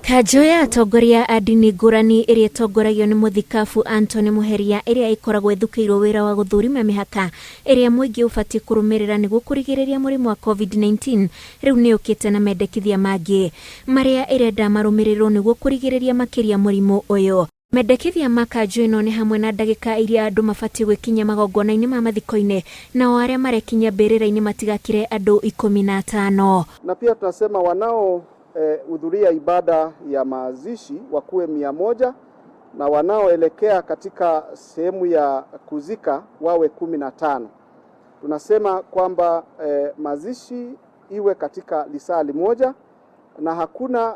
Kanjũ ya atongoria a ndini ngũrani ĩrĩa ĩtongoragio nĩ mũthikabu Antony Muheria ĩrĩa ĩkoragwo ĩthukĩirwo wĩra wa gũthũrima mĩhaka ĩrĩa mũingĩ ũbatiĩ kũrũmĩrĩra nĩguo kũrigĩrĩria mũrimũ wa COVID-19 rĩu nĩ ũkĩte na mendekithia mangĩ marĩa ĩrenda marũmĩrĩrwo nĩguo kũrigĩrĩria makĩria mũrimũ ũyũ. Mendekithia ma kanjũ ĩno nĩ hamwe na ndagĩka iria andũ mabatiĩ gwĩkinya magongona-inĩ ma mathiko-inĩ nao arĩa marekinya mbĩrĩra-inĩ matigakire andũ 15. Na pia tunasema wanao hudhuria ibada ya mazishi wakuwe 100 na wanaoelekea katika sehemu ya kuzika wawe 15. Tunasema kwamba mazishi iwe katika lisali moja na hakuna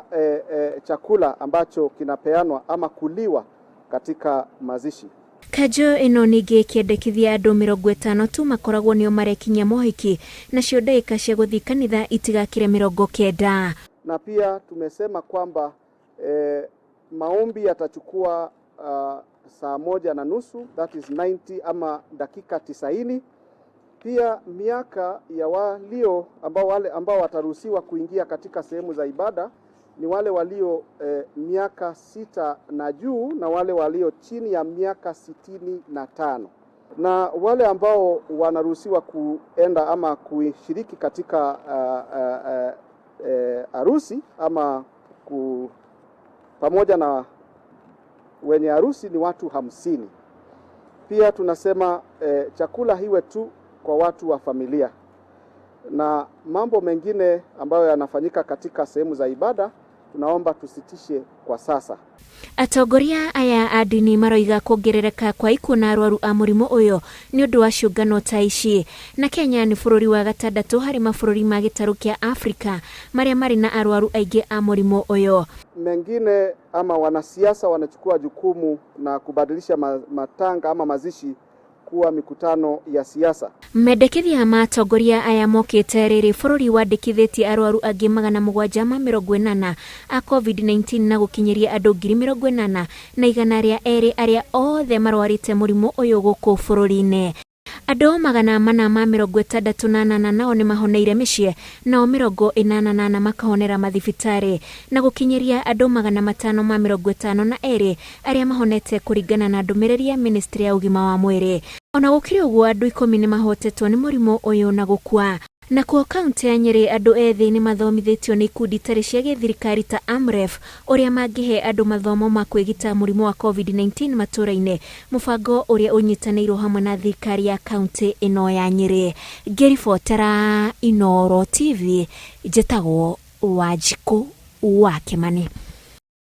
chakula ambacho kinapeanwa ama kuliwa katika mazishi. Kanjũ ĩno ningĩ kĩendekithia andũ 50 tu makoragwo nĩo marekinya Mohiki nacio ndagĩka cia gũthiĩ kanitha itigakire 90. Na pia tumesema kwamba maombi yatachukua saa 1:30, that is 90 ama dakika 90. Pia miaka ya walio ambao wataruhusiwa kuingia katika sehemu za ibada ni wale walio miaka 6 na juu na wale walio chini ya miaka 65. Na wale ambao wanaruhusiwa kuenda ama kushiriki katika harusi ama pamoja na wenye harusi ni watu 50. Pia tunasema chakula hiwe tu kwa watu wa familia, na mambo mengine ambayo yanafanyika katika sehemu za ibada tunaomba tusitishe kwa sasa. Atongoria aya a ndini maroiga kuongerereka kwa ikuũ na arwaru a mũrimũ ũyũ nĩ ũndũ wa ciũngano ta ici, na Kenya nĩ bũrũri wa 6 harĩ mabũrũri ma gĩtarũ kĩa Afrika marĩa marĩ na arwaru aingĩ a mũrimũ ũyũ. Mengine ama wanasiasa wanachukua jukumu na kubadilisha matanga ama mazishi kuwa mikutano ya siasa. Mendekithia ma atongoria aya mokĩte rĩrĩ bũrũri wandĩkithĩtie arwaru angĩ 780 a COVID-19 na gũkinyĩria andũ 40,000 na 102 arĩa othe marwarĩte mũrimũ ũyũ gũkũ bũrũri-inĩ. Andũ 468 nao nĩ mahoneire mĩciĩ, nao 88 makahonera mathibitarĩ na gũkinyĩria andũ 552 arĩa mahonete kũringana na ndũmĩrĩri ya Ministry ya Ũgima wa Mwĩrĩ. Ona gũkĩrĩ ũguo andũ 10 nĩ mahotetwo nĩ mũrimũ ũyũ na gũkua. Na kuo kaunti ya Nyeri andũ ethĩ nĩ mathomithĩtio nĩ ikundi tarĩ cia gĩthirikari ta AMREF ũrĩa mangĩhe andũ mathomo ma kwĩgita mũrimũ wa COVID-19 matũra-inĩ, mũbango ũrĩa ũnyitanĩirwo hamwe na thirikari ya kaunti ĩno ya Nyeri. Ngĩribotera Inooro TV, njĩtagwo Wanjikũ wa Kimani.